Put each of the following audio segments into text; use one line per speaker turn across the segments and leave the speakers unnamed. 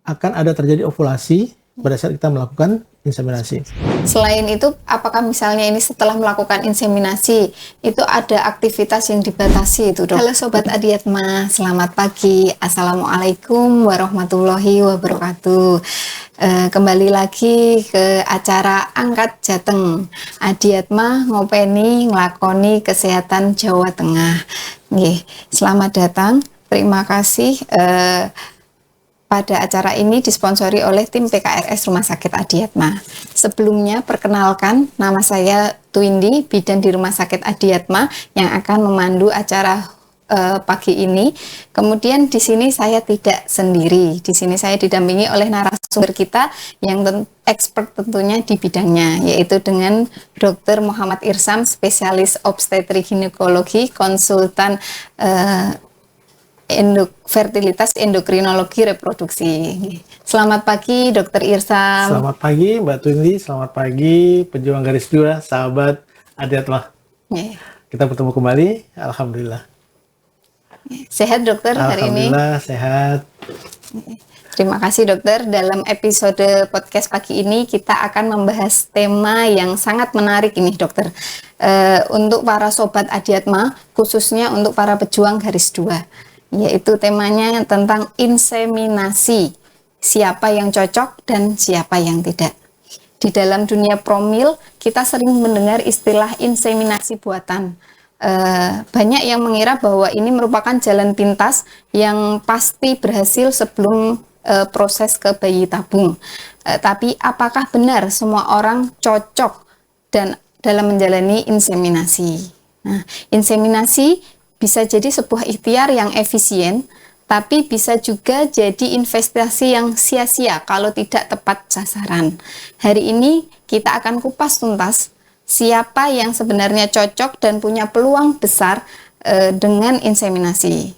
akan ada terjadi ovulasi pada saat kita melakukan inseminasi.
Selain itu, apakah misalnya ini setelah melakukan inseminasi, itu ada aktivitas yang dibatasi itu, Dok? Halo Sobat Adiatma, selamat pagi. Assalamualaikum warahmatullahi wabarakatuh. Kembali lagi ke acara Angkat Jateng. Adiatma ngopeni nglakoni kesehatan Jawa Tengah. Nggih, selamat datang. Terima kasih. Pada acara ini disponsori oleh tim PKRS Rumah Sakit Adiatma. Sebelumnya, perkenalkan, nama saya Twindi, bidan di Rumah Sakit Adiatma yang akan memandu acara pagi ini. Kemudian di sini saya tidak sendiri. Di sini saya didampingi oleh narasumber kita yang expert tentunya di bidangnya, yaitu dengan Dr. Muhammad Irsam, spesialis obstetrik ginekologi, konsultan fertilitas endokrinologi reproduksi. Selamat pagi Dr. Irsam.
Selamat pagi Mbak Twindi, selamat pagi pejuang garis 2, sahabat Adiatma. Kita bertemu kembali, Alhamdulillah.
Sehat dokter hari ini?
Alhamdulillah sehat.
Terima kasih dokter. Dalam episode podcast pagi ini kita akan membahas tema yang sangat menarik ini dokter. Untuk para sobat Adiatma, khususnya untuk para pejuang garis 2. Yaitu temanya tentang inseminasi, siapa yang cocok dan siapa yang tidak. Di dalam dunia promil, kita sering mendengar istilah inseminasi buatan. Banyak yang mengira bahwa ini merupakan jalan pintas yang pasti berhasil sebelum proses ke bayi tabung. Tapi apakah benar semua orang cocok dan dalam menjalani inseminasi? Nah, inseminasi bisa jadi sebuah ikhtiar yang efisien, tapi bisa juga jadi investasi yang sia-sia kalau tidak tepat sasaran. Hari ini kita akan kupas tuntas siapa yang sebenarnya cocok dan punya peluang besar dengan inseminasi.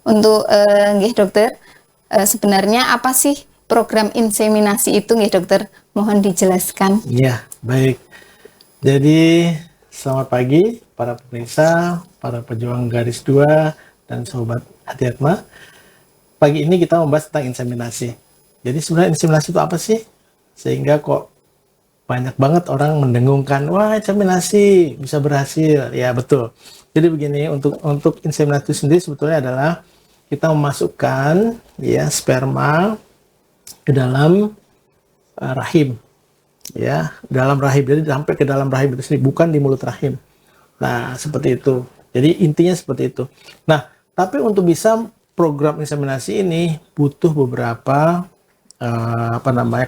Untuk dokter, sebenarnya apa sih program inseminasi itu, dokter? Mohon dijelaskan.
Iya, baik. Jadi selamat pagi para pemirsa, para pejuang garis 2 dan sobat Adiatma. Pagi ini kita membahas tentang inseminasi. Jadi sebenarnya inseminasi itu apa sih? Sehingga kok banyak banget orang mendengungkan, wah inseminasi bisa berhasil. Ya betul. Jadi begini, untuk inseminasi sendiri sebetulnya adalah kita memasukkan ya sperma ke dalam rahim. Ya, dalam rahim. Jadi sampai ke dalam rahim itu sendiri, bukan di mulut rahim. Nah, seperti itu. Jadi intinya seperti itu. Nah, tapi untuk bisa program inseminasi ini butuh beberapa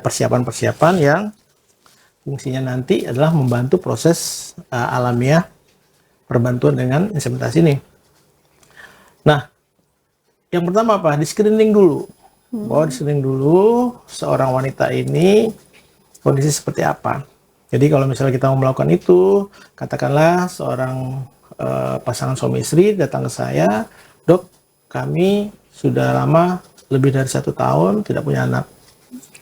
persiapan-persiapan yang fungsinya nanti adalah membantu proses alamiah perbantuan dengan inseminasi ini. Nah, yang pertama apa? Di screening dulu. Bahwa di screening dulu seorang wanita ini kondisi seperti apa. Jadi kalau misalnya kita mau melakukan itu, katakanlah seorang pasangan suami istri datang ke saya, dok, kami sudah lama lebih dari 1 tahun tidak punya anak.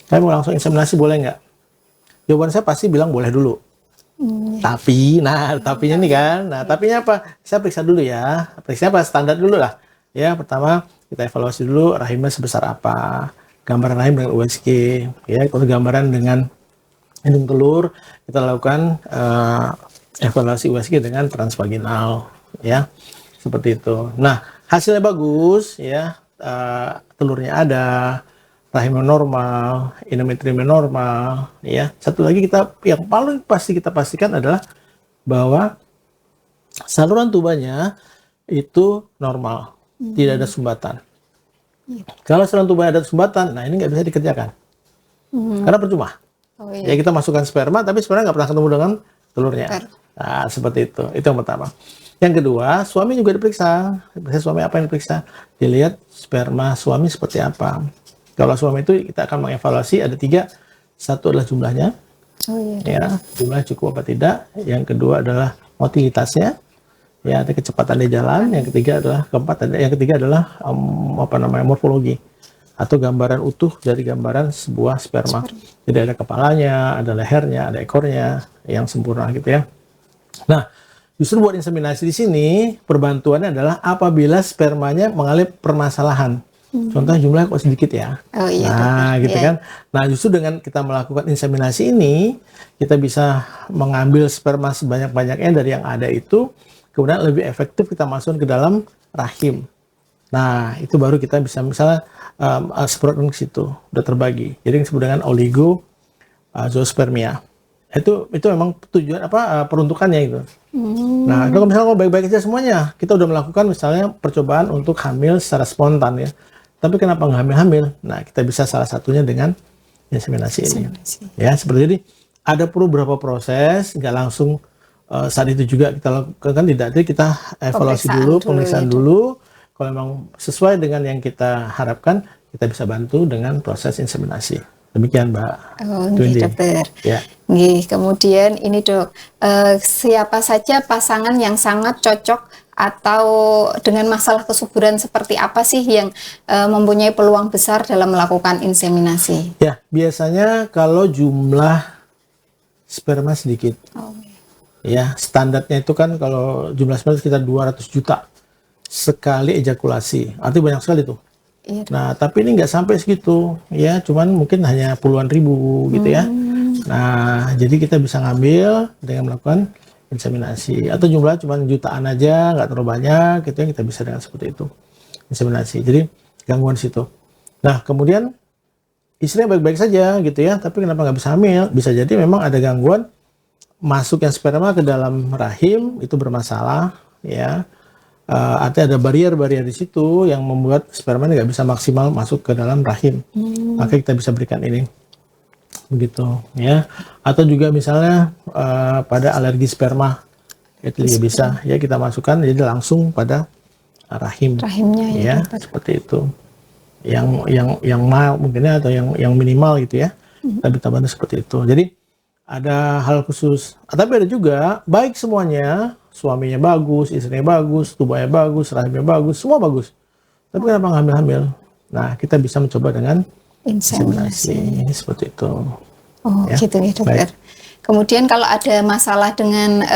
Saya mau langsung inseminasi boleh nggak? Jawaban saya pasti bilang boleh dulu. Tapinya nih kan, tapinya apa? Saya periksa dulu ya. Periksa apa? Standar dulu lah. Ya, pertama kita evaluasi dulu rahimnya sebesar apa, gambaran rahim dengan USG, ya, kalau gambaran dengan hidung telur, kita lakukan evaluasi USG dengan transvaginal, ya, seperti itu. Nah, hasilnya bagus, ya, telurnya ada, rahimnya normal, endometriumnya normal, ya. Satu lagi yang paling pasti kita pastikan adalah bahwa saluran tubuhnya itu normal, tidak ada sumbatan. Kalau saluran tubuhnya ada sumbatan, nah ini nggak bisa dikerjakan, karena percuma.
Oh, iya.
Ya kita masukkan sperma, tapi sperma nggak pernah ketemu dengan telurnya. Nah, seperti itu. Itu yang pertama. Yang kedua, suami juga diperiksa. Suami apa yang diperiksa? Dilihat sperma suami seperti apa. Kalau suami itu kita akan mengevaluasi ada 3. Satu adalah jumlahnya. Ya, jumlah cukup apa tidak. Yang kedua adalah motilitasnya. Ya, ada kecepatan di jalan. Yang ketiga adalah morfologi. Atau gambaran utuh dari gambaran sebuah sperma. Jadi ada kepalanya, ada lehernya, ada ekornya yang sempurna gitu ya. Nah, justru buat inseminasi di sini perbantuannya adalah apabila spermanya mengalami permasalahan. Contohnya jumlahnya kok sedikit ya.
Oh iya,
Nah,
dokter.
gitu
Ya.
kan. Nah, justru dengan kita melakukan inseminasi ini, kita bisa mengambil sperma sebanyak-banyaknya dari yang ada itu, kemudian lebih efektif kita masukkan ke dalam rahim. Nah, itu baru kita bisa misalnya semprotkan ke situ, udah terbagi. Jadi yang disebut dengan zoospermia. Itu memang tujuan peruntukannya itu. Nah, kalau misalnya mau baik-baik aja semuanya, kita udah melakukan misalnya percobaan untuk hamil secara spontan ya. Tapi kenapa nggak hamil-hamil? Nah, kita bisa salah satunya dengan inseminasi ini.
Inseminasi.
Ya, seperti ini. Ada perlu beberapa proses, nggak langsung saat itu juga kita lakukan, kan tidak. Jadi kita evaluasi pemeriksaan dulu. Kalau memang sesuai dengan yang kita harapkan, kita bisa bantu dengan proses inseminasi. Demikian, Mbak.
Oh, nggih, dokter.
Ya.
Nggih, kemudian ini dok, siapa saja pasangan yang sangat cocok atau dengan masalah kesuburan seperti apa sih yang mempunyai peluang besar dalam melakukan inseminasi?
Ya, biasanya kalau jumlah sperma sedikit.
Oh,
Ya, standarnya itu kan kalau jumlah sperma sekitar 200 juta sekali ejakulasi. Artinya banyak sekali tuh.
iya, dok.
Nah, tapi ini nggak sampai segitu, ya, cuman mungkin hanya puluhan ribu gitu ya. Nah, jadi kita bisa ngambil dengan melakukan inseminasi, atau jumlah cuman jutaan aja, nggak terlalu banyak, gitu ya, kita bisa dengan seperti itu, inseminasi. Jadi gangguan situ. Nah, kemudian istrinya baik-baik saja gitu ya, tapi kenapa nggak bisa hamil? Bisa jadi memang ada gangguan masuknya sperma ke dalam rahim, itu bermasalah, ya. Artinya ada barrier-barrier di situ yang membuat sperma ini nggak bisa maksimal masuk ke dalam rahim. Maka kita bisa berikan ini, begitu ya. Atau juga misalnya pada alergi sperma, itu juga bisa ya kita masukkan jadi langsung pada
Rahimnya ya, dokter.
seperti itu. Yang mild mungkinnya atau yang minimal gitu ya. Kita bisa bantu seperti itu. Jadi ada hal khusus. Tapi ada juga baik semuanya. Suaminya bagus, istrinya bagus, tubuhnya bagus, rahimnya bagus, semua bagus. Tapi kenapa nggak hamil-hamil? Nah, kita bisa mencoba dengan inseminasi. Seperti itu.
Oh,
ya.
gitu ya, dokter.
Baik.
Kemudian kalau ada masalah dengan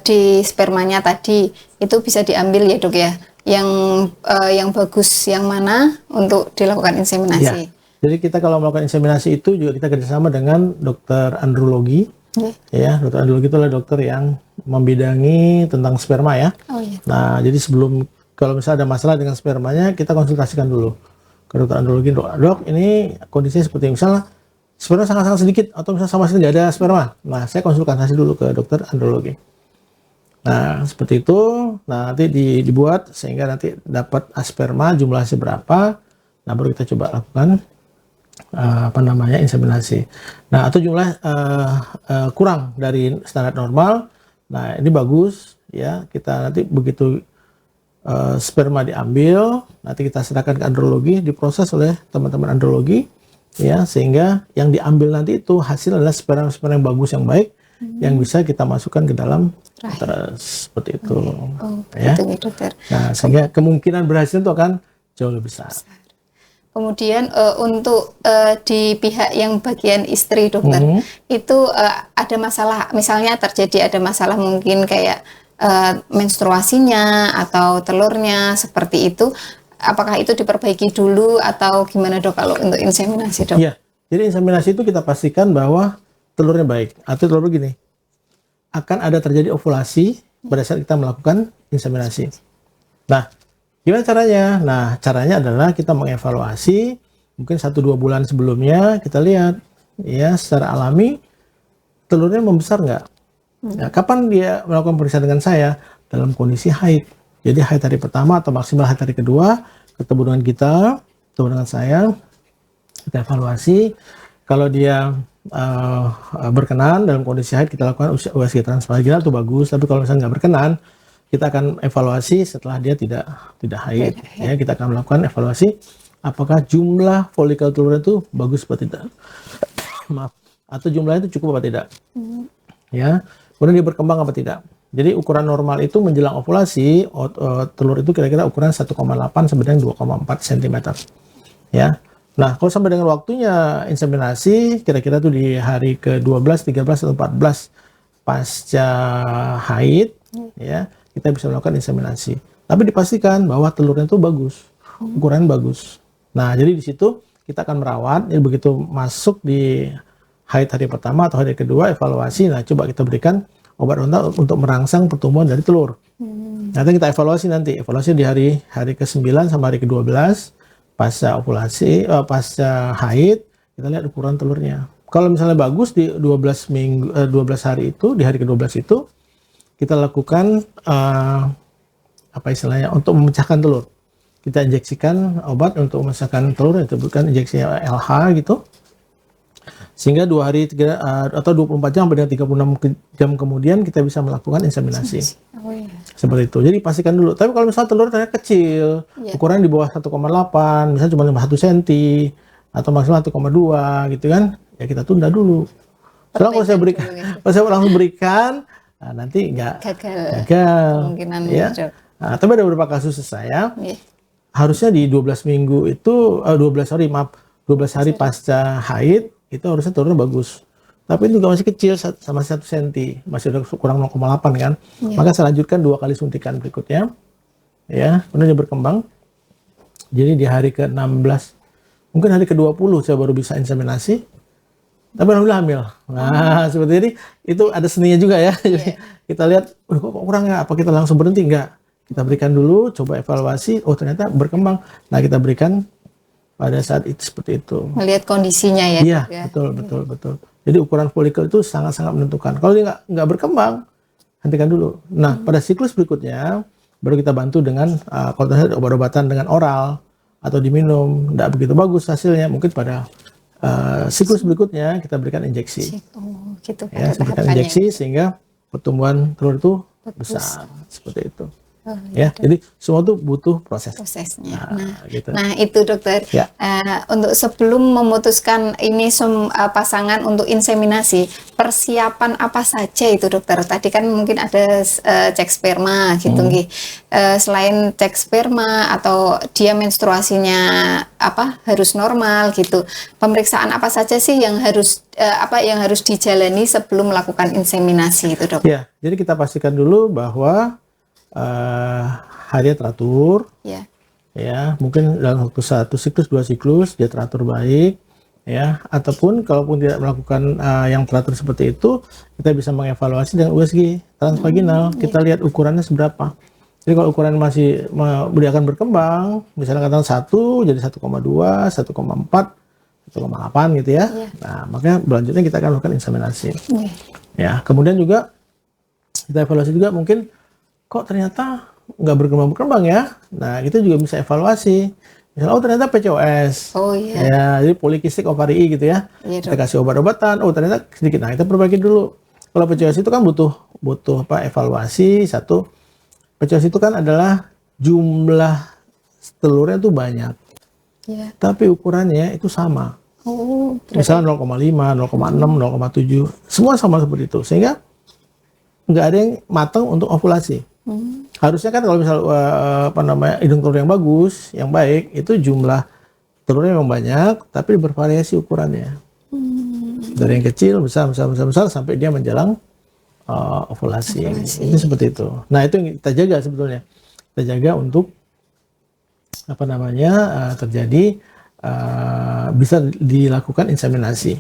di spermanya tadi, itu bisa diambil ya, dok ya. Yang bagus yang mana untuk dilakukan inseminasi?
Ya. Jadi kita kalau melakukan inseminasi itu juga kita kerjasama dengan dokter andrologi. Ya, dokter andrologi itu adalah dokter yang membidangi tentang sperma ya.
Oh, iya.
Nah, jadi sebelum kalau misalnya ada masalah dengan spermanya, kita konsultasikan dulu ke dokter andrologi. Dok, ini kondisinya seperti misalnya sperma sangat-sangat sedikit atau misalnya sama sekali nggak ada sperma. Nah, saya konsultasi dulu ke dokter andrologi. Nah, seperti itu. Nah, nanti dibuat sehingga nanti dapat sperma jumlahnya seberapa. Nah, baru kita coba lakukan inseminasi. Nah, atau jumlah kurang dari standar normal. Nah, ini bagus ya. Kita nanti begitu sperma diambil, nanti kita serahkan ke andrologi, diproses oleh teman-teman andrologi ya, sehingga yang diambil nanti itu hasil adalah sperma yang bagus, yang baik, yang bisa kita masukkan ke dalam uterus seperti itu. Ya.
Gitu, dokter.
Nah, sehingga kemungkinan berhasil itu akan jauh lebih besar.
Kemudian untuk di pihak yang bagian istri, dokter, itu ada masalah, misalnya terjadi ada masalah mungkin kayak menstruasinya atau telurnya seperti itu, apakah itu diperbaiki dulu atau gimana, dok, kalau untuk inseminasi, dok?
Iya, jadi inseminasi itu kita pastikan bahwa telurnya baik. Atau telur begini, akan ada terjadi ovulasi pada saat kita melakukan inseminasi. Nah, gimana caranya? Nah, caranya adalah kita mengevaluasi mungkin 1-2 bulan sebelumnya, kita lihat ya secara alami telurnya membesar nggak. Nah, kapan dia melakukan pemeriksaan dengan saya? Dalam kondisi haid. Jadi haid hari pertama atau maksimal haid hari kedua, ketemu dengan kita, ketemu dengan saya, kita evaluasi. Kalau dia berkenan dalam kondisi haid, kita lakukan USG transvaginal itu bagus. Tapi kalau misalnya nggak berkenan, kita akan evaluasi setelah dia tidak haid. Ya, kita akan melakukan evaluasi apakah jumlah folikel telurnya itu bagus atau tidak. Maaf, atau jumlahnya itu cukup apa tidak. Ya, kemudian dia berkembang apa tidak. Jadi ukuran normal itu menjelang ovulasi, telur itu kira-kira ukuran 1,8 sampai dengan 2,4 cm. Ya. Nah, kalau sampai dengan waktunya inseminasi, kira-kira tuh di hari ke-12, 13, atau 14 pasca haid, ya, kita bisa melakukan inseminasi. Tapi dipastikan bahwa telurnya itu bagus, ukuran bagus. Nah, jadi di situ kita akan merawat. Jadi begitu masuk di haid hari pertama atau hari kedua, evaluasi. Nah, coba kita berikan obat untuk merangsang pertumbuhan dari telur. Nanti kita evaluasi di hari ke-9 sampai hari ke-12 pasca ovulasi, pasca haid, kita lihat ukuran telurnya. Kalau misalnya bagus di 12 hari itu, di hari ke-12 itu kita lakukan apa istilahnya untuk memecahkan telur. Kita injeksikan obat untuk memecahkan telur, itu bukan injeksi LH gitu. Sehingga 2 hari atau 24 jam dengan 36 jam kemudian kita bisa melakukan inseminasi.
Oh, iya.
Seperti itu. Jadi pastikan dulu. Tapi kalau misalnya telur ternyata kecil, ukuran di bawah 1,8, misalnya cuma 1 cm atau maksimal 1,2 gitu kan, ya kita tunda dulu. Soalnya kalau saya berikan, kalau saya langsung berikan, nah, nanti gagal.
Kemungkinan
ya. Nah, tapi ada beberapa kasus saya, harusnya di 12 minggu itu, 12 hari pasca haid, itu harusnya telurnya bagus. Tapi ini juga masih kecil, sama 1 cm, masih ada kurang 0,8 kan. Maka saya lanjutkan 2 kali suntikan berikutnya. Ya, kemudian dia berkembang. Jadi di hari ke-16, mungkin hari ke-20 saya baru bisa inseminasi. Tapi alhamdulillah hamil. Nah, seperti ini, itu ada seninya juga ya. Jadi kita lihat, kok kurang ya? Apa kita langsung berhenti? Enggak. Kita berikan dulu, coba evaluasi. Oh, ternyata berkembang. Nah, kita berikan pada saat itu seperti itu.
Melihat kondisinya ya.
Iya, betul. Jadi ukuran folikel itu sangat-sangat menentukan. Kalau dia nggak berkembang, hentikan dulu. Nah, pada siklus berikutnya baru kita bantu dengan kalau ternyata obat-obatan dengan oral atau diminum nggak begitu bagus hasilnya, mungkin pada siklus berikutnya kita berikan injeksi.
Oh, gitu.
Ya, berikan injeksi sehingga pertumbuhan telur itu besar seperti itu. Ya, jadi semua itu butuh prosesnya.
Gitu. Nah, itu dokter.
Ya.
Untuk sebelum memutuskan ini pasangan untuk inseminasi, persiapan apa saja itu dokter? Tadi kan mungkin ada cek sperma gitu, selain cek sperma atau dia menstruasinya harus normal gitu. Pemeriksaan apa saja sih yang harus dijalani sebelum melakukan inseminasi itu, dok?
Ya, jadi kita pastikan dulu bahwa harinya teratur, ya mungkin dalam waktu 1 siklus 2 siklus dia teratur baik, ya ataupun kalaupun tidak melakukan yang teratur seperti itu, kita bisa mengevaluasi dengan USG transvaginal, kita lihat ukurannya seberapa. Jadi kalau ukuran masih dia akan berkembang, misalnya katakan 1 jadi 1,2, 1,4, 1,8 gitu ya. Nah makanya selanjutnya kita akan lakukan inseminasi. Ya kemudian juga kita evaluasi juga mungkin kok ternyata nggak berkembang ya. Nah, itu juga bisa evaluasi. Misalnya, oh ternyata PCOS.
Oh iya.
Ya, jadi polikistik ovari gitu ya. Kita kasih obat-obatan. Oh ternyata sedikit. Nah, kita perbaiki dulu. Kalau PCOS itu kan butuh evaluasi. Satu, PCOS itu kan adalah jumlah telurnya itu banyak. Tapi ukurannya itu sama.
Oh.
Misalnya 0,5, 0,6, 0,7. Semua sama seperti itu. Sehingga nggak ada yang matang untuk ovulasi. Harusnya kan kalau misal hidung telur yang bagus, yang baik, itu jumlah telurnya memang banyak, tapi bervariasi ukurannya. Dari yang kecil, besar sampai dia menjelang ovulasi. Itu seperti itu. Nah itu yang kita jaga sebetulnya. Kita jaga untuk terjadi bisa dilakukan inseminasi.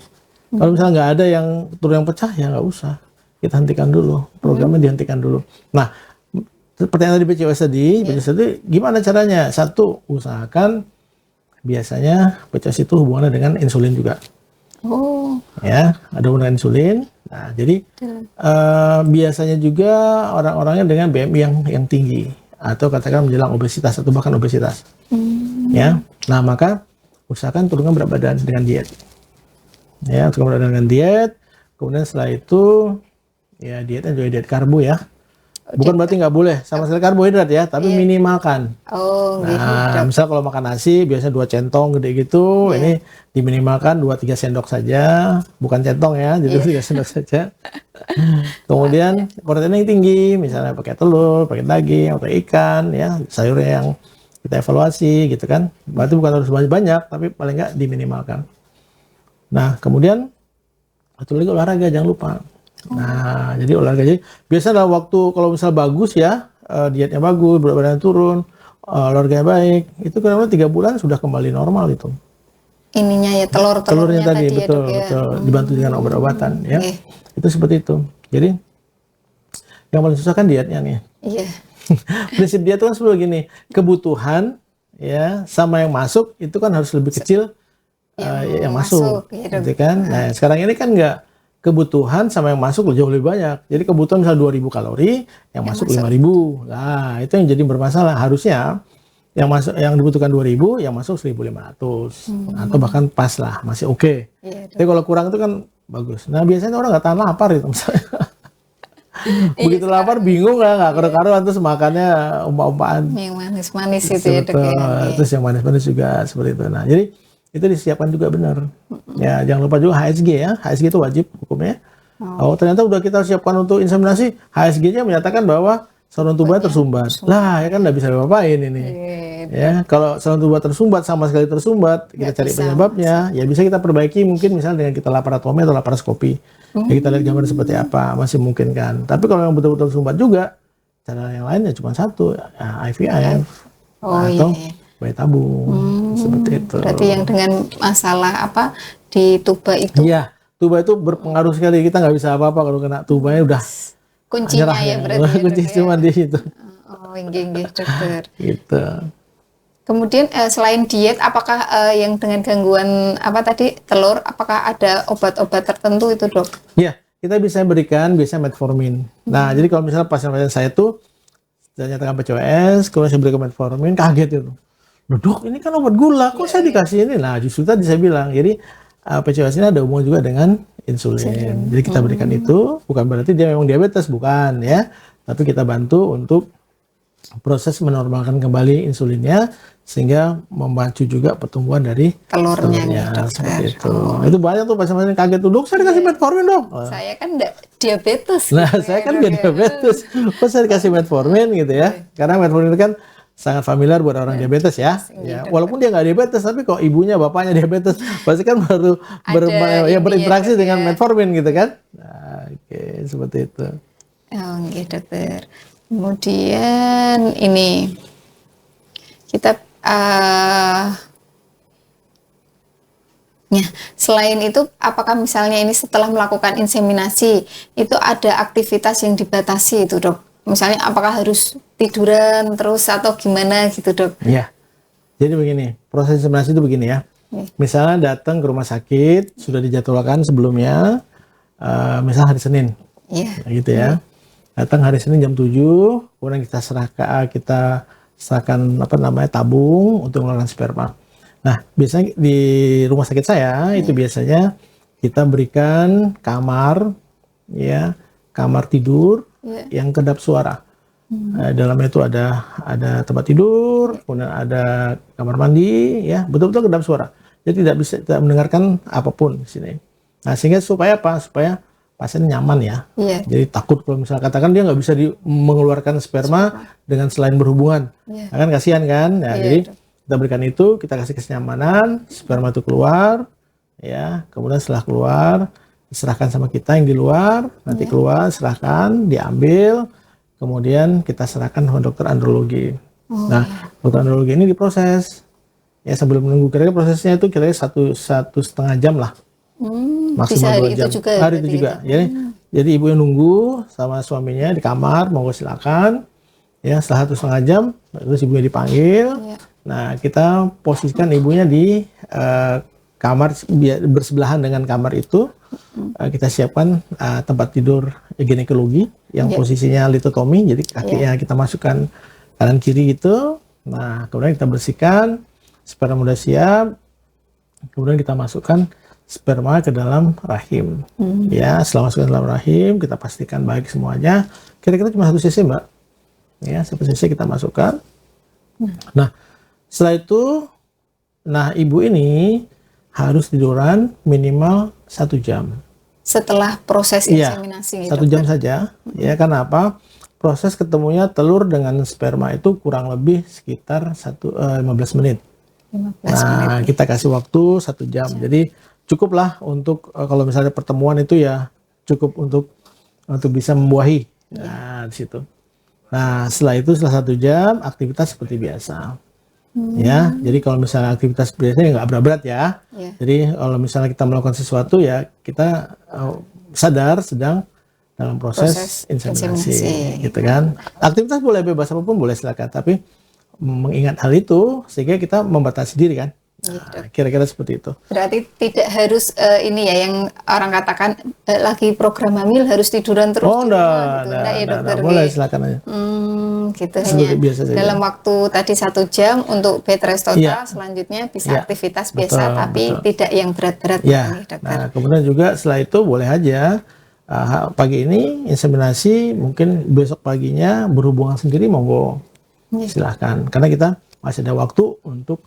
Kalau misalnya nggak ada yang telur yang pecah, ya nggak usah. Kita hentikan dulu, programnya dihentikan dulu. Nah, pertanyaan tadi PCOS tadi, gimana caranya? Satu, usahakan biasanya PCOS itu hubungannya dengan insulin juga.
Oh.
Ya, ada hubungan insulin. Nah, jadi biasanya juga orang-orangnya dengan BMI yang tinggi atau katakan menjelang obesitas atau bahkan obesitas. Ya, nah maka usahakan turunkan berat badan dengan diet. Ya, turunkan berat badan dengan diet. Kemudian setelah itu ya dietnya juga diet karbo ya. Bukan berarti nggak boleh sama sekali karbohidrat ya, tapi minimalkan.
Oh,
nah, misal kalau makan nasi biasanya 2 centong gede gitu, ini diminimalkan 2-3 sendok saja, bukan centong ya, jadi 3 sendok saja. Kemudian proteinnya yang tinggi, misalnya pakai telur, pakai daging, pakai ikan, ya sayurnya yang kita evaluasi gitu kan. Berarti bukan harus banyak, tapi paling nggak diminimalkan. Nah, kemudian satu lagi olahraga jangan lupa. Nah, jadi olahraga jadi biasa dalam waktu kalau misal bagus ya, dietnya bagus, berat badan turun, olahraga baik, itu kurang lebih 3 bulan sudah kembali normal itu.
Ininya ya
Telurnya tadi,
ya,
betul,
Dok, ya.
betul, dibantu dengan obat-obatan ya.
Oke.
Itu seperti itu. Jadi yang paling susah kan dietnya nih.
Iya.
Prinsip diet itu kan seperti gini, kebutuhan ya sama yang masuk itu kan harus lebih kecil yang masuk,
ya, Dok.
gitu kan. Nah, sekarang ini kan enggak, kebutuhan sama yang masuk jauh lebih banyak. Jadi kebutuhan misal 2.000 kalori, yang masuk 5.000. Nah, itu yang jadi bermasalah. Harusnya yang masuk, yang dibutuhkan 2.000, yang masuk 1.500 atau bahkan pas lah, masih oke.
Iya, Dok.
Tapi kalau kurang itu kan bagus. Nah, biasanya orang nggak tahan lapar itu misalnya. Begitu lapar bingung nggak karu-karuan, terus makannya umpah-umpaan.
Yang manis-manis itu ya, Dok, ya.
Betul. Terus yang manis-manis juga seperti itu. Nah, jadi itu disiapkan juga benar. Ya, jangan lupa juga HSG ya. HSG itu wajib hukumnya. Oh, ternyata udah kita siapkan untuk inseminasi, HSG-nya menyatakan bahwa saluran tubuhnya tersumbat. Lah, ya kan nggak bisa diapa-apain ini. Ya, kalau saluran tubuh tersumbat, sama sekali tersumbat, kita cari penyebabnya. Ya bisa kita perbaiki mungkin misalnya dengan kita laparotomi atau laparoskopi. Ya, kita lihat gambar seperti apa, masih mungkin kan. Tapi kalau yang betul-betul tersumbat juga, cara yang lainnya cuma satu, ya, IVF atau bayi tabung, seperti itu.
Berarti yang dengan masalah apa di tuba itu?
Iya, tuba itu berpengaruh sekali. Kita nggak bisa apa-apa kalau kena tubanya udah.
Kuncinya
nyerah
ya berarti. Ya,
kunci cuma di situ.
Oh, inggih, dokter.
Gitu.
Kemudian selain diet, apakah yang dengan gangguan apa tadi telur, apakah ada obat-obat tertentu itu, Dok?
Ya, kita bisa berikan biasanya metformin. Nah, jadi kalau misalnya pasien-pasien saya tuh saya nyatakan PCOS, kemudian saya berikan metformin, kaget itu. Loh, Dok, ini kan obat gula, kok saya dikasih ini? Nah, justru tadi saya bilang, jadi PCOS ini ada hubungan juga dengan insulin. Jadi kita berikan itu, bukan berarti dia memang diabetes, bukan ya. Tapi kita bantu untuk proses menormalkan kembali insulinnya, sehingga membantu juga pertumbuhan dari
telurnya
seperti itu. Itu banyak tuh pasien-pasien kaget tuh, Dok, saya dikasih metformin, Dok.
Saya kan enggak diabetes.
Nah, saya kan nggak diabetes, kok saya dikasih metformin gitu ya. Karena metformin itu kan sangat familiar buat orang diabetes ya. Walaupun dia nggak diabetes, tapi kok ibunya bapaknya diabetes, pasti kan baru berinteraksi dengan metformin gitu kan. Nah, oke, seperti itu.
Oh, gitu, dokter. Kemudian ini kita selain itu, apakah misalnya ini setelah melakukan inseminasi itu ada aktivitas yang dibatasi itu, Dok? Misalnya apakah harus tiduran terus atau gimana gitu, Dok?
Iya. Jadi begini, proses inseminasi itu begini ya. Misalnya datang ke rumah sakit, sudah dijadwalkan sebelumnya, misalnya hari Senin.
Iya.
Gitu ya. Datang hari Senin jam 7, kemudian kita serahkan apa namanya tabung untuk mengeluarkan sperma. Nah, biasanya di rumah sakit saya itu biasanya kita berikan kamar ya, kamar tidur yang kedap suara. Dalamnya itu ada tempat tidur, kemudian ada kamar mandi ya, betul-betul kedap suara. Jadi tidak mendengarkan apapun di sini. Nah, sehingga supaya apa? Supaya pasien nyaman ya. Jadi takut kalau misalnya katakan dia nggak bisa mengeluarkan sperma dengan selain berhubungan. Nah, kan kasihan kan? Nah, jadi kita berikan itu, kita kasih kenyamanan, sperma itu keluar, ya. Kemudian setelah keluar, diserahkan sama kita yang di luar, nanti keluar, serahkan, diambil, kemudian kita serahkan ke dokter andrologi. Nah, dokter andrologi ini diproses. Ya, sebelum menunggu, kira-kira prosesnya itu kira-kira satu setengah jam lah. Maksimal 2 jam. Hari itu juga. Jadi ibu yang nunggu sama suaminya di kamar, monggo silakan. Ya, setelah 1,5 jam, terus ibunya dipanggil. Nah, kita posisikan ibunya di kamar bersebelahan dengan kamar itu. Kita siapkan tempat tidur ginekologi yang posisinya litotomi, jadi kakinya kita masukkan kanan kiri gitu. Nah, kemudian kita bersihkan, sperma udah siap. Kemudian kita masukkan sperma ke dalam rahim. Ya, setelah masuk ke dalam rahim, kita pastikan baik semuanya. Kira-kira cuma 1 cc, Mbak. Ya, 1 cc kita masukkan. Nah, setelah itu, ibu ini harus tiduran minimal 1 jam.
Setelah proses inseminasi.
1 jam saja. Ya, karena apa? Proses ketemunya telur dengan sperma itu kurang lebih sekitar 15 menit. 15 menit. Kita kasih waktu 1 jam. Jadi cukuplah untuk kalau misalnya pertemuan itu ya cukup untuk bisa membuahi. Nah, di situ. Nah, setelah itu setelah 1 jam aktivitas seperti biasa. Ya, jadi kalau misalnya aktivitas biasanya nggak berat-berat ya.
Ya.
Jadi kalau misalnya kita melakukan sesuatu ya kita sadar sedang dalam proses inseminasi, gitu kan. Aktivitas boleh bebas apapun boleh silakan, tapi mengingat hal itu sehingga kita membatasi diri kan. Nah, kira-kira seperti itu.
Berarti tidak harus ini ya yang orang katakan lagi program hamil harus tiduran terus
Oh,
di rumah gitu. Enggak ya dokter?
boleh silakan aja.
Gitu
Seperti
hanya
biasa saja.
dalam waktu tadi 1 jam untuk bed rest total,
Iya.
selanjutnya bisa
Iya.
aktivitas
Betul,
biasa tapi
betul.
tidak yang berat-berat
Ya,
nih dokter.
nah kemudian juga setelah itu boleh aja pagi ini inseminasi, mungkin besok paginya berhubungan sendiri monggo
Iya.
silahkan. Karena kita masih ada waktu untuk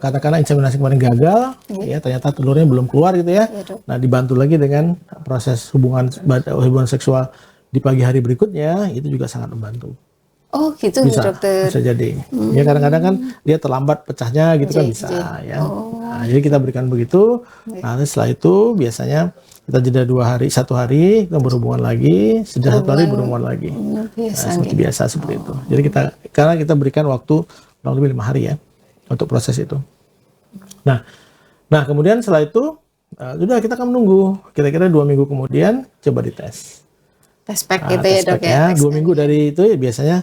katakanlah inseminasi kemarin gagal, ya ternyata telurnya belum keluar gitu ya.
Iya, Dok.
Nah dibantu lagi dengan proses hubungan seksual di pagi hari berikutnya itu juga sangat membantu.
Oh gitu dokter.
Bisa jadi. Ya kadang-kadang kan dia terlambat pecahnya gitu kan
Iya,
bisa
iya.
ya. Nah, jadi kita berikan begitu. Nah, setelah itu biasanya kita jeda 1 hari kita berhubungan lagi, sudah 1 hari berhubungan lagi.
Biasa
Seperti biasa seperti itu. Jadi karena kita berikan waktu kurang lebih 5 hari ya untuk proses itu. Nah kemudian setelah itu sudah kita akan menunggu kira-kira 2 minggu kemudian coba dites.
tes pack gitu ya
Tes
dok
pack
ya.
2 minggu dari itu ya biasanya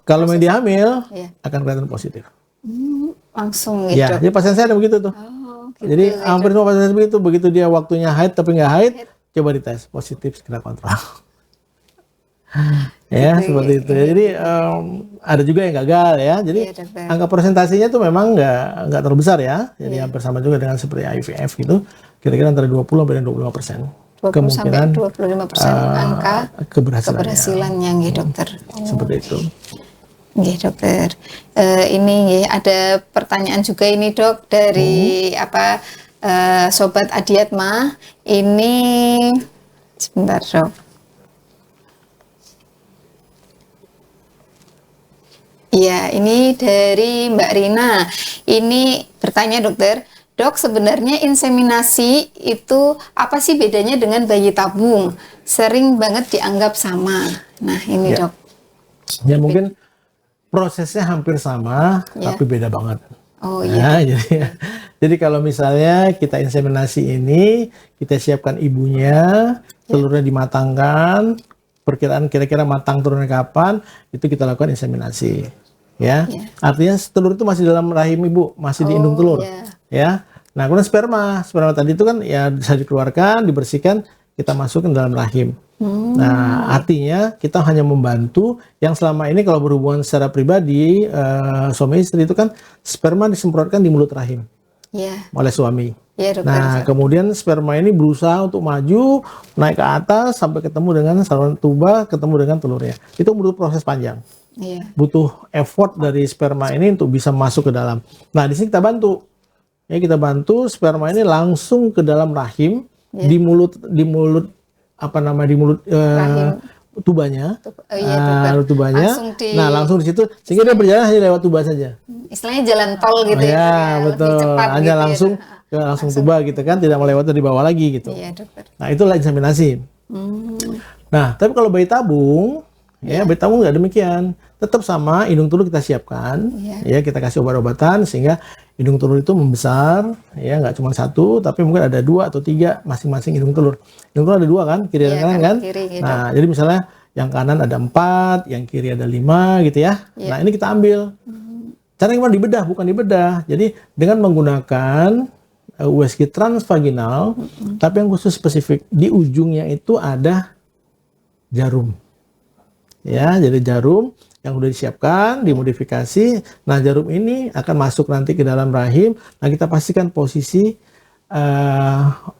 kalau yang diambil
Iya.
akan kelihatan positif.
Langsung gitu.
Ya, jadi pasien saya ada begitu tuh.
Oh, gitu.
Jadi hampir semua pasien saya begitu dia waktunya haid tapi nggak haid, coba dites positif segera kontrol. Ya seperti itu. Jadi ada juga yang gagal ya. Jadi
Iya, dokter.
angka presentasinya tuh memang nggak terlalu besar ya. Jadi hampir sama juga dengan seperti IVF gitu. Kira-kira antara 20 sampai 25%
20 sampai 25% angka keberhasilannya nggih dokter.
seperti itu.
Nggih dokter. Ini nggih ada pertanyaan juga ini dok dari sobat Adiatma. Ini sebentar dok. Ya, ini dari Mbak Rina. Ini bertanya dokter, dok sebenarnya inseminasi itu apa sih bedanya dengan bayi tabung? Sering banget dianggap sama. Nah ini
Ya.
dok.
Ya mungkin prosesnya hampir sama tapi beda banget.
Oh iya.
Nah, jadi kalau misalnya kita inseminasi ini, kita siapkan ibunya, telurnya dimatangkan, perkiraan kira-kira matang telurnya kapan, itu kita lakukan inseminasi. Ya, artinya telur itu masih dalam rahim ibu, masih di indung telur. Ya, nah kemudian sperma tadi itu kan ya bisa dikeluarkan, dibersihkan, kita masukkan dalam rahim. Nah, artinya kita hanya membantu yang selama ini kalau berhubungan secara pribadi suami istri itu kan sperma disemprotkan di mulut rahim oleh suami.
Ya, dokter.
Nah, kemudian sperma ini berusaha untuk maju naik ke atas sampai ketemu dengan saluran tuba, ketemu dengan telurnya. Itu butuh proses panjang. Butuh effort dari sperma ini untuk bisa masuk ke dalam. Nah, di sini kita bantu. Ya, kita bantu sperma ini langsung ke dalam rahim, di mulut rahim. Tubanya. Tubanya. Langsung di situ sehingga dia berjalan hanya lewat tuba saja.
Istilahnya jalan tol gitu
ya. Betul.
Cepat
hanya
gitu
langsung tuba gitu kan, tidak melewati di bawah lagi gitu.
Iya, dokter.
Nah, itulah inseminasi. Nah, tapi kalau bayi tabung, bayi tabung nggak demikian. Tetap sama, hidung telur kita siapkan, ya kita kasih obat-obatan sehingga hidung telur itu membesar, ya nggak cuma 1, tapi mungkin ada 2 atau 3 masing-masing hidung telur. Hidung telur ada 2 kan, kiri dan kanan kan. Nah, jadi misalnya yang kanan ada 4, yang kiri ada 5 gitu ya. Nah, ini kita ambil. Caranya gimana? Dibedah, bukan dibedah. Jadi dengan menggunakan USG transvaginal, tapi yang khusus spesifik di ujungnya itu ada jarum. Ya, jadi jarum yang sudah disiapkan, dimodifikasi. Nah, jarum ini akan masuk nanti ke dalam rahim. Nah, kita pastikan posisi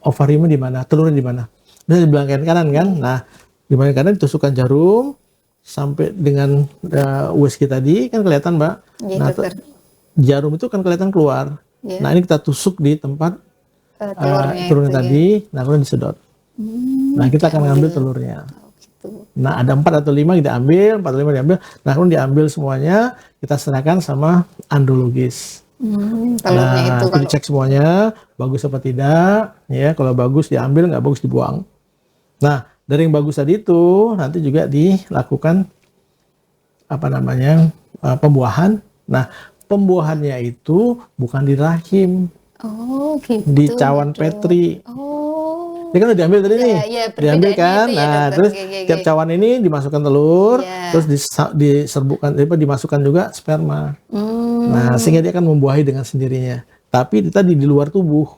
ovariumnya di mana, telurnya di mana. Udah di belakang kanan kan. Nah, di belakang kanan ditusukkan jarum sampai dengan USG tadi kan kelihatan, Mbak. Nah, jarum itu kan kelihatan keluar. Nah, ini kita tusuk di tempat telurnya tadi. Nah, kemudian disedot. Nah, kita akan ngambil telurnya. Nah, ada 4 atau 5 kita ambil, 4 atau 5 diambil. Nah, kemudian diambil semuanya, kita serahkan sama andrologis.
Telurnya itu
kalau dicek semuanya, bagus apa tidak. Ya, kalau bagus diambil, nggak bagus dibuang. Nah, dari yang bagus tadi itu, nanti juga dilakukan pembuahan. Nah, pembuahannya itu bukan di rahim,
Oh, gitu.
di cawan
Dok.
Petri.
Oh.
Ini kan udah diambil tadi
Iya,
nih,
iya,
diambil
perbedaannya
kan.
itu ya,
Nah,
dokter.
terus
Oke.
tiap cawan ini dimasukkan telur,
Iya.
terus dimasukkan juga sperma. Nah,
Hmm.
sehingga dia akan membuahi dengan sendirinya. Tapi itu tadi di luar tubuh.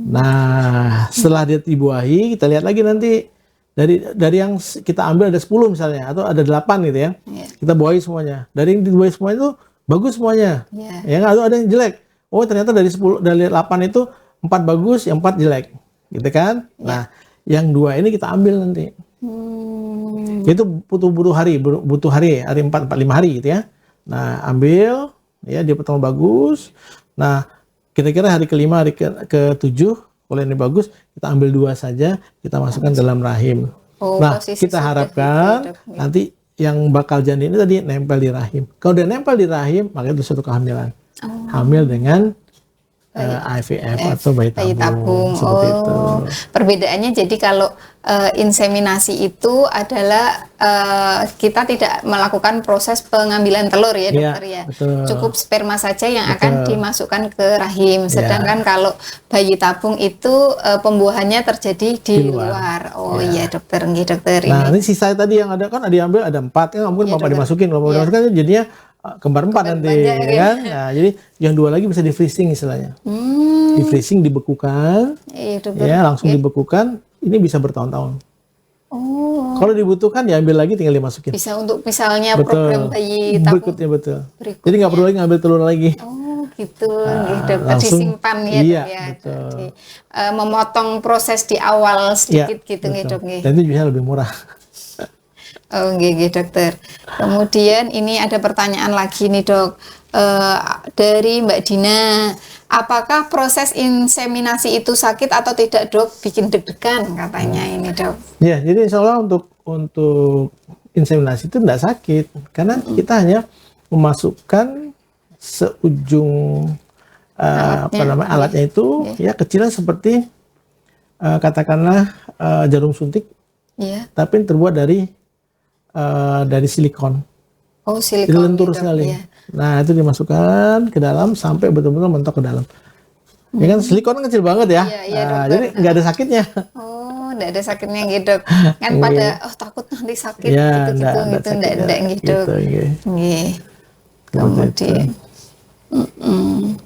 Nah, setelah dia dibuahi, kita lihat lagi nanti dari yang kita ambil ada 10 misalnya atau ada 8 gitu ya.
Iya.
Kita buahi semuanya. Dari yang dibuahi semuanya itu bagus semuanya.
Iya.
Ya nggak ada yang jelek. Oh, ternyata dari 8 itu 4 bagus, yang 4 jelek. Gitu kan? Nah, yang 2 ini kita ambil nanti. Itu butuh hari 4, 5 hari gitu ya. Nah, ambil ya dia pertama bagus. Nah, kira-kira hari kelima, hari ke-7 kalau ini bagus, kita ambil 2 saja, kita masukkan dalam rahim.
Oh,
Nah,
posisi
kita
sudah
harapkan
gitu, Dok.
nanti yang bakal janin ini tadi nempel di rahim. Kalau udah nempel di rahim, maka itu suatu kehamilan. Hamil dengan IVF atau bayi tabung. Seperti itu.
Perbedaannya jadi kalau inseminasi itu adalah kita tidak melakukan proses pengambilan telur ya, dokter ya.
Betul.
Cukup sperma saja yang akan dimasukkan ke rahim. Sedangkan kalau bayi tabung itu pembuahannya terjadi di luar. Oh iya, dokter, nggih dokter.
Nah, ini sisa tadi yang ada kan diambil ada 4 kan mungkin bapak dimasukin. Kalau mau dimasukin jadinya kembar 4 nanti
banyak,
ya kan. Nah, jadi yang 2 lagi bisa di freezing istilahnya. Di freezing, dibekukan.
Iya, dokter.
Ya, langsung dibekukan. Ini bisa bertahun-tahun.
Oh,
Kalau dibutuhkan diambil lagi tinggal dimasukin.
bisa untuk misalnya program bayi tabung
Berikutnya betul.
berikutnya.
Jadi nggak perlu lagi ngambil telur lagi.
Oh gitu, nggih, dokter
langsung,
disimpan ya,
iya,
Dok, ya.
betul.
Jadi, memotong proses di awal sedikit gitu, nggih,
betul.
dok, nggih.
Dan itu bisa lebih murah.
Oh, nggih, dokter. Kemudian ini ada pertanyaan lagi nih, dok. Dari Mbak Dina, apakah proses inseminasi itu sakit atau tidak, dok? Bikin deg-degan katanya ini, dok.
Ya, jadi insya Allah untuk inseminasi itu tidak sakit karena kita hanya memasukkan seujung alatnya itu ya kecilnya seperti katakanlah jarum suntik,
Iya.
tapi terbuat dari silikon.
Oh,
Jadi
silikon.
lentur
gitu,
sekali.
iya.
Nah, itu dimasukkan ke dalam sampai betul-betul mentok ke dalam. Ya kan silikon kan kecil banget ya.
Iya,
Nah,
dokter.
jadi nggak ada sakitnya.
Oh, enggak ada sakitnya gitu. Kan pada takut nanti sakit
Ya,
gitu-gitu gitu, enggak gitu.
Nggih.
Nggih. Kemudian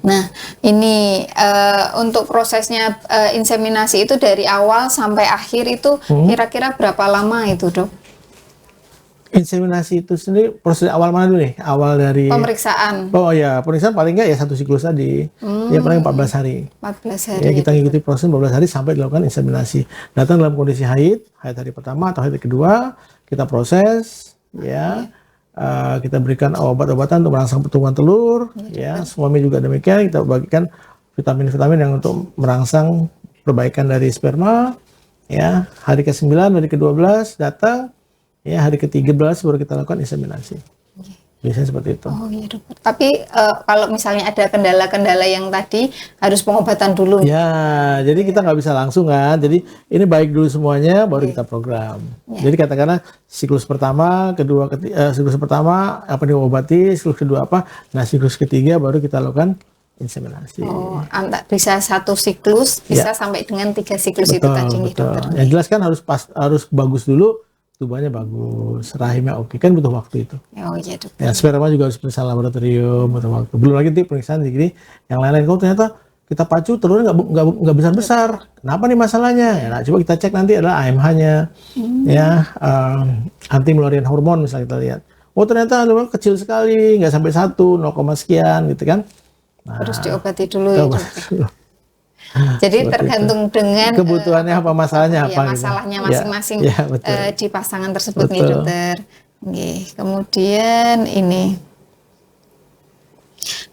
Nah, ini untuk prosesnya inseminasi itu dari awal sampai akhir itu kira-kira berapa lama itu, Dok?
Inseminasi itu sendiri proses awal mana dulu nih? Awal dari
Pemeriksaan
Oh ya, pemeriksaan paling nggak ya 1 siklus tadi. Ya paling 14 hari.
14 hari.
Ya kita ngikuti proses 14 hari sampai dilakukan inseminasi. Datang dalam kondisi haid hari pertama atau haid kedua, kita proses ya. Kita berikan obat-obatan untuk merangsang pertumbuhan telur, ya. Suami juga demikian, kita bagikan vitamin-vitamin yang untuk merangsang perbaikan dari sperma, ya. Hari ke-9, hari ke-12 datang, ya. Hari ke-13 baru kita lakukan inseminasi. Biasanya seperti itu.
Oh iya, dokter. Tapi kalau misalnya ada kendala-kendala yang tadi harus pengobatan dulu.
Ya, jadi kita nggak bisa langsung kan. Jadi ini baik dulu semuanya, baru kita program. Jadi katakanlah siklus pertama, siklus pertama apa diobati, siklus kedua apa, nah siklus ketiga baru kita lakukan inseminasi.
Oh, bisa 1 siklus, bisa sampai dengan 3 siklus itu tadi,
betul.
dokter.
Yang jelas kan harus bagus dulu, tubuhnya bagus, rahimnya oke, kan butuh waktu itu.
Oh iya, dokter.
Ya, sperma juga harus periksa laboratorium, butuh waktu. Belum lagi nanti pemeriksaan jadi yang lain-lain. Kalau ternyata kita pacu telurnya nggak besar-besar, kenapa nih masalahnya? Ya, nah, coba kita cek nanti adalah AMH-nya, ya, anti melarian hormon misalnya kita lihat. Oh ternyata telur kecil sekali, nggak sampai 1, 0, sekian gitu kan. Nah,
Harus diobati dulu ya, dokter. Jadi tergantung dengan
kebutuhannya apa, masalahnya apa, gitu.
masalahnya masing-masing di pasangan tersebut nih, dokter. Nggih. Kemudian ini,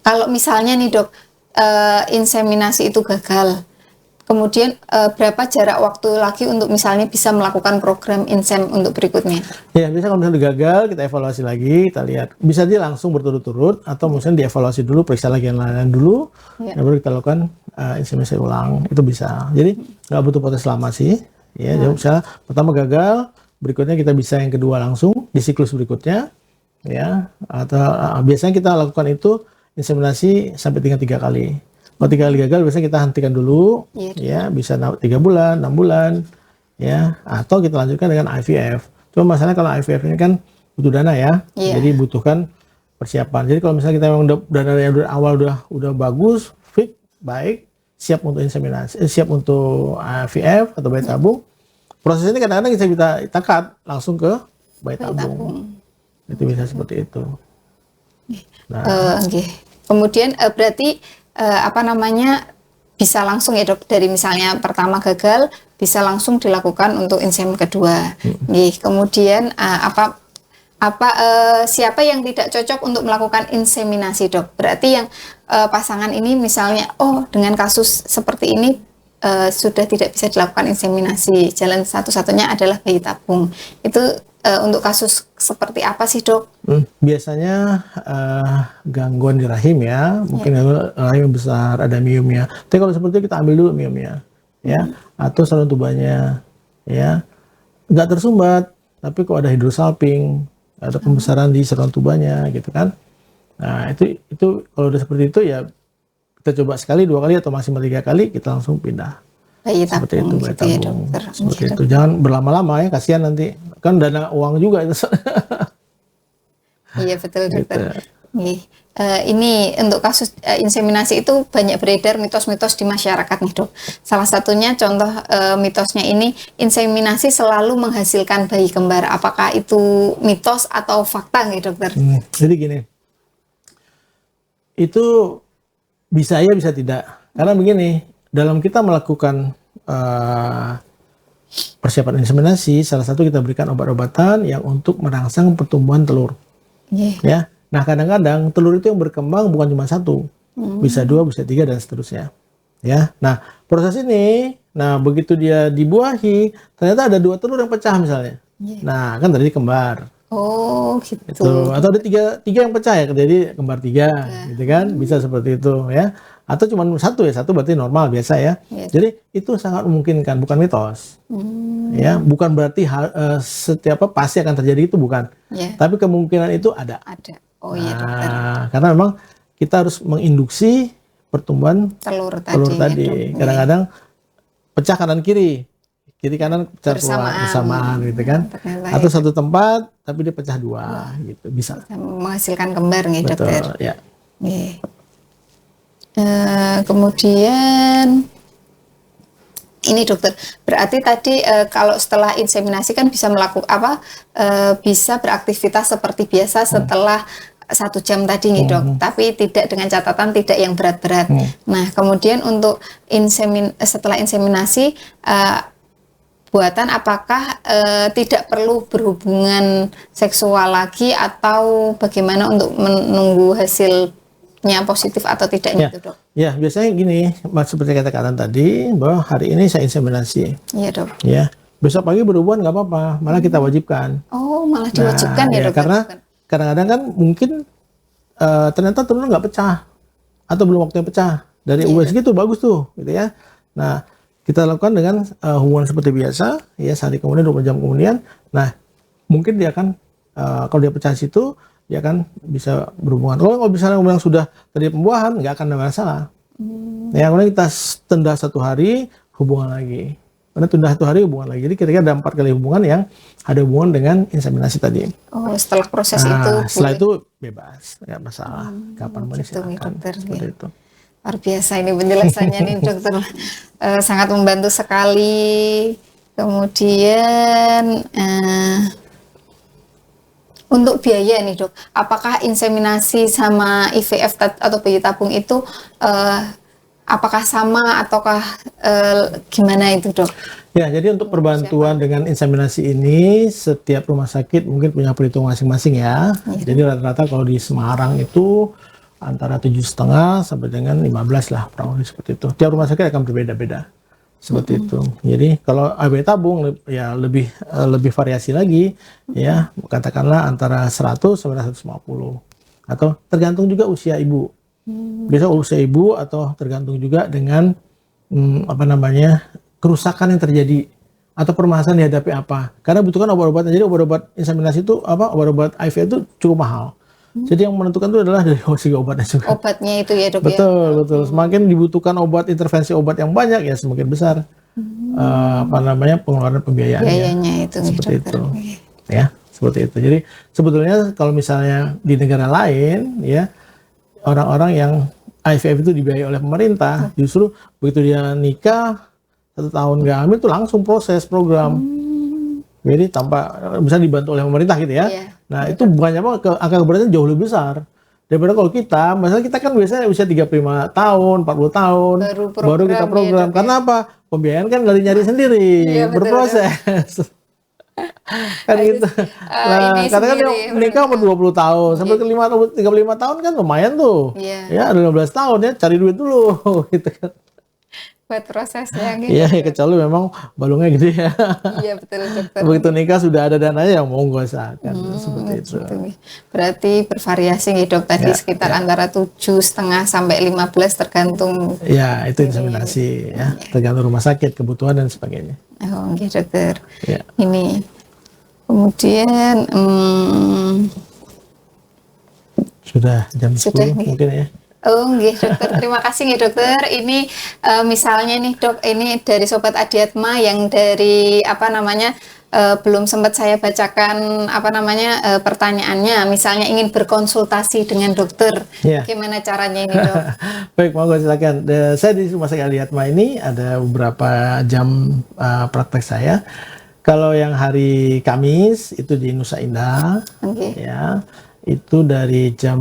kalau misalnya nih, dok, inseminasi itu gagal, kemudian berapa jarak waktu lagi untuk misalnya bisa melakukan program insem untuk berikutnya?
Ya, bisa kalau misalnya gagal, kita evaluasi lagi, kita lihat. Bisa dia langsung berturut-turut, atau misalnya dievaluasi dulu, periksa lagi yang lain dulu, baru kita lakukan inseminasi ulang. Itu bisa. Jadi nggak butuh proses lama sih. Ya, jadi misalnya pertama gagal, berikutnya kita bisa yang kedua langsung di siklus berikutnya. ya, atau biasanya kita lakukan itu inseminasi sampai dengan 3 kali. Kalau 3 kali gagal, biasanya kita hentikan dulu,
Iya.
ya, bisa 3 bulan, 6 bulan, ya, atau kita lanjutkan dengan IVF. Cuma masalahnya kalau IVF ini kan butuh dana ya,
Iya.
jadi butuhkan persiapan. Jadi kalau misalnya kita memang dana yang dari awal udah bagus, fit, baik, siap untuk inseminasi, siap untuk IVF atau bayi tabung, proses ini kadang-kadang kita takat langsung ke bayi tabung. Itu bisa seperti itu.
Nggih. Kemudian berarti apa namanya, bisa langsung ya dok, dari misalnya pertama gagal bisa langsung dilakukan untuk insemin kedua. Nggih. Kemudian siapa yang tidak cocok untuk melakukan inseminasi dok? Berarti yang pasangan ini misalnya dengan kasus seperti ini sudah tidak bisa dilakukan inseminasi, jalan satu-satunya adalah bayi tabung. Itu untuk kasus seperti apa sih dok?
Biasanya gangguan di rahim ya, mungkin gangguan rahim besar, ada miomnya. Tapi kalau seperti itu kita ambil dulu miomnya, ya, atau saluran tubannya, ya, nggak tersumbat, tapi kok ada hidrosalping, ada pembesaran di saluran tubannya, gitu kan. Nah itu kalau udah seperti itu ya kita coba sekali, 2 kali atau maksimal 3 kali, kita langsung pindah.
Bayi tabung,
Seperti itu, bayi
gitu ya
tabung.
dokter.
Seperti itu. Jangan berlama-lama ya, kasihan nanti. Kan dana uang juga itu.
Iya betul dokter.
Gitu.
Ini untuk kasus inseminasi itu banyak beredar mitos-mitos di masyarakat nih dok. Salah satunya contoh mitosnya ini, inseminasi selalu menghasilkan bayi kembar. Apakah itu mitos atau fakta nih dokter?
Jadi gini, itu bisa ya bisa tidak. Karena begini, dalam kita melakukan persiapan inseminasi, salah satu kita berikan obat-obatan yang untuk merangsang pertumbuhan telur. Ya, nah kadang-kadang telur itu yang berkembang bukan cuma satu, bisa 2, bisa 3 dan seterusnya. Ya, nah proses ini, nah begitu dia dibuahi, ternyata ada 2 telur yang pecah misalnya. Nah kan tadi kembar.
Oh gitu.
Itu. Atau ada tiga yang pecah ya, jadi kembar 3, gitu kan? Bisa seperti itu ya. Atau cuma satu berarti normal biasa ya. Jadi itu sangat memungkinkan, bukan mitos. Ya, bukan berarti setiap pasti akan terjadi, itu bukan. Tapi kemungkinan itu ada.
Ada. Oh iya dokter.
Karena memang kita harus menginduksi pertumbuhan
Telur
tadi. Kadang-kadang pecah kanan kiri kanan pecah bersamaan gitu kan. Atau satu tempat tapi dia pecah 2 gitu, bisa.
Menghasilkan kembar nih dokter.
Betul, ya.
Kemudian ini dokter, berarti tadi kalau setelah inseminasi kan bisa melakukan bisa beraktivitas seperti biasa setelah 1 jam tadi nih dok, tapi tidak dengan catatan tidak yang berat-berat. Nah kemudian untuk setelah inseminasi buatan, apakah tidak perlu berhubungan seksual lagi atau bagaimana untuk menunggu hasilnya positif atau tidaknya itu dok?
Ya biasanya gini, seperti katakan tadi bahwa hari ini saya inseminasi.
Iya dok.
Ya, besok pagi berhubungan nggak apa-apa, malah kita wajibkan.
Oh malah diwajibkan ya dok?
Karena kadang-kadang kan mungkin ternyata telur nggak pecah atau belum waktunya pecah. Dari USG tuh bagus tuh, gitu ya. Nah kita lakukan dengan hubungan seperti biasa, ya, sehari kemudian, 20 jam kemudian. Nah mungkin dia akan kalau dia pecah situ, dia akan bisa berhubungan. Kalau misalnya sudah terjadi pembuahan, nggak akan ada masalah. Ya, kemudian kita tunda 1 hari, hubungan lagi. Kemudian tunda 1 hari, hubungan lagi. Jadi kira-kira ada 4 kali hubungan yang ada hubungan dengan inseminasi tadi.
Oh, setelah proses itu?
Setelah itu bebas, nggak masalah. Kapan pun silakan. Seperti itu.
Luar biasa ini penjelasannya nih dokter. Sangat membantu sekali. Kemudian untuk biaya nih dok, apakah inseminasi sama IVF atau bayi tabung itu apakah sama ataukah gimana itu dok?
Ya, jadi untuk perbantuan dengan inseminasi ini setiap rumah sakit mungkin punya perhitungan masing-masing ya. Jadi rata-rata kalau di Semarang itu antara 7,5 sampai dengan 15 lah, kurang lebih seperti itu. Tiap rumah sakit akan berbeda-beda. Seperti itu. Jadi kalau bayi tabung ya lebih variasi lagi ya, katakanlah antara 100 sampai 150. Atau tergantung juga usia ibu. Biasa usia ibu atau tergantung juga dengan kerusakan yang terjadi atau permasalahan dihadapi apa. Karena butuhkan obat-obatan. Jadi obat-obat inseminasi itu obat-obat IVF itu cukup mahal. Jadi yang menentukan itu adalah dari segi obatnya juga.
Obatnya itu ya, Dok,
Betul,
ya.
betul. Semakin dibutuhkan intervensi obat yang banyak ya semakin besar pengeluaran pembiayaannya.
Biayanya itu
Seperti
dokter.
itu. Ya, seperti itu. Jadi sebetulnya kalau misalnya di negara lain ya orang-orang yang IVF itu dibiayai oleh pemerintah, justru begitu dia nikah 1 tahun nggak hamil tuh langsung proses program. Jadi tanpa bisa dibantu oleh pemerintah gitu ya.
Iya.
Nah, itu bukannya angka keberatan jauh lebih besar. Daripada kalau kita, misalnya kita kan biasanya usia 35 tahun, 40 tahun, baru kita program.
Ya,
karena apa? Pembiayaan kan nggak nyari sendiri,
Iya, betul,
berproses. Kan gitu. Nah,
ini
karena kan
sendiri,
yang nikah umur 20 tahun, sampai ke 35 tahun kan lumayan tuh.
Iya.
Ya, ada 15 tahun ya, cari duit dulu gitu kan.
Buat prosesnya gitu.
Iya, kecuali memang balungnya gede ya.
Iya, betul, dokter.
Begitu nikah sudah ada dananya, yang monggo silakan seperti itu.
Berarti bervariasi nih, Dok, tadi sekitar antara 7,5 sampai 15 tergantung.
Ya, itu inseminasi ya, tergantung rumah sakit, kebutuhan dan sebagainya.
Oh, oke, dokter.
Ya.
Ini kemudian
Sudah jam 10
Sudah nih.
mungkin ya.
oh, nggih, dokter. Terima kasih nih, dokter. Ini misalnya nih, Dok, ini dari Sobat Adiatma yang dari belum sempat saya bacakan pertanyaannya. Misalnya ingin berkonsultasi dengan dokter.
Ya.
Gimana caranya ini, Dok?
Baik, monggo silakan. Saya di Rumah Sakit Adiatma ini ada beberapa jam praktek saya. Kalau yang hari Kamis itu di Nusa Indah,
Oke.
ya, itu dari jam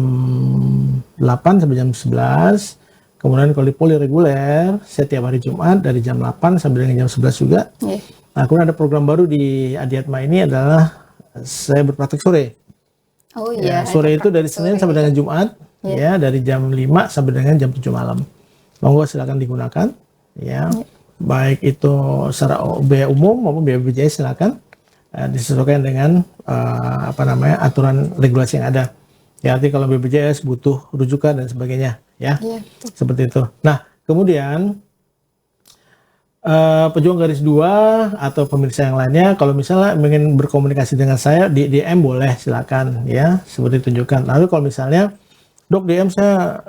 8 sampai jam 11. Kemudian kalau di poli reguler, setiap hari Jumat dari jam 8 sampai dengan jam 11 juga.
Iya.
Nah, kemudian ada program baru di Adiatma ini adalah saya berpraktek sore.
Oh
Ya,
iya.
sore
ada
itu dari
praktek
Senin
sore.
sampai dengan Jumat, ya, dari jam 5 sampai dengan jam 7 malam. Monggo silakan digunakan, ya. Baik itu secara biaya umum maupun biaya BPJS silakan disesuaikan dengan aturan regulasi yang ada. Ya, arti kalau BPJS butuh rujukan dan sebagainya, ya.
Iya.
Seperti itu. Nah, kemudian pejuang garis 2 atau pemirsa yang lainnya, kalau misalnya ingin berkomunikasi dengan saya di DM boleh silakan, ya, seperti tunjukkan. Lalu kalau misalnya, Dok, DM saya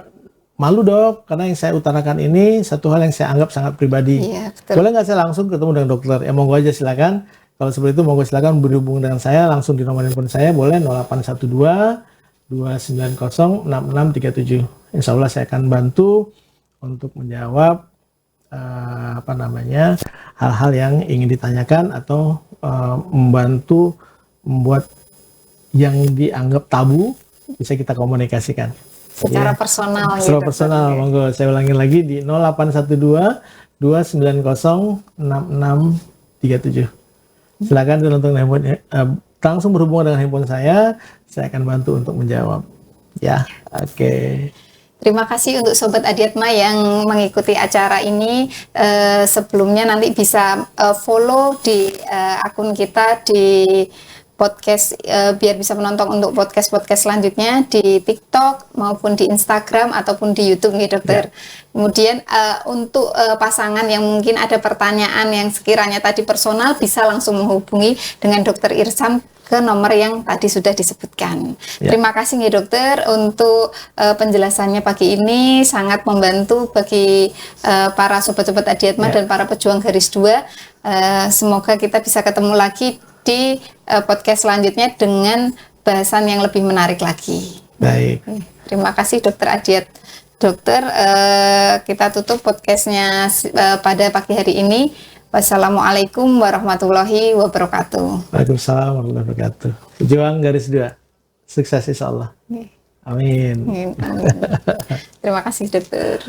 malu, Dok, karena yang saya utarakan ini satu hal yang saya anggap sangat pribadi.
Iya, betul.
Boleh nggak saya langsung ketemu dengan dokter? Ya, monggo aja silakan. Kalau seperti itu, monggo silakan berhubung dengan saya langsung di nomor handphone saya, boleh 0812 290 6637. Insya Allah saya akan bantu untuk menjawab hal-hal yang ingin ditanyakan atau membantu membuat yang dianggap tabu bisa kita komunikasikan
Secara personal
secara
gitu.
personal. Monggo saya ulangi lagi di 0812 290 6637. Silakan untuk langsung berhubungan dengan handphone saya akan bantu untuk menjawab, ya. Oke.
Terima kasih untuk Sobat Adiatma yang mengikuti acara ini. Sebelumnya nanti bisa follow di akun kita di podcast biar bisa menonton untuk podcast selanjutnya di TikTok maupun di Instagram ataupun di YouTube nih, dokter. Kemudian untuk pasangan yang mungkin ada pertanyaan yang sekiranya tadi personal bisa langsung menghubungi dengan Dokter Irsam ke nomor yang tadi sudah disebutkan. Terima kasih nih, dokter, untuk penjelasannya pagi ini sangat membantu bagi para sobat-sobat Adiatma dan para pejuang garis 2. Semoga kita bisa ketemu lagi di podcast selanjutnya dengan bahasan yang lebih menarik lagi.
Baik.
Terima kasih, Dokter Adiat. Dokter, kita tutup podcastnya pada pagi hari ini. Wassalamualaikum warahmatullahi wabarakatuh.
Waalaikumsalam warahmatullahi wabarakatuh. Pejuang garis 2. Sukses insya Allah. Amin.
Terima kasih, dokter.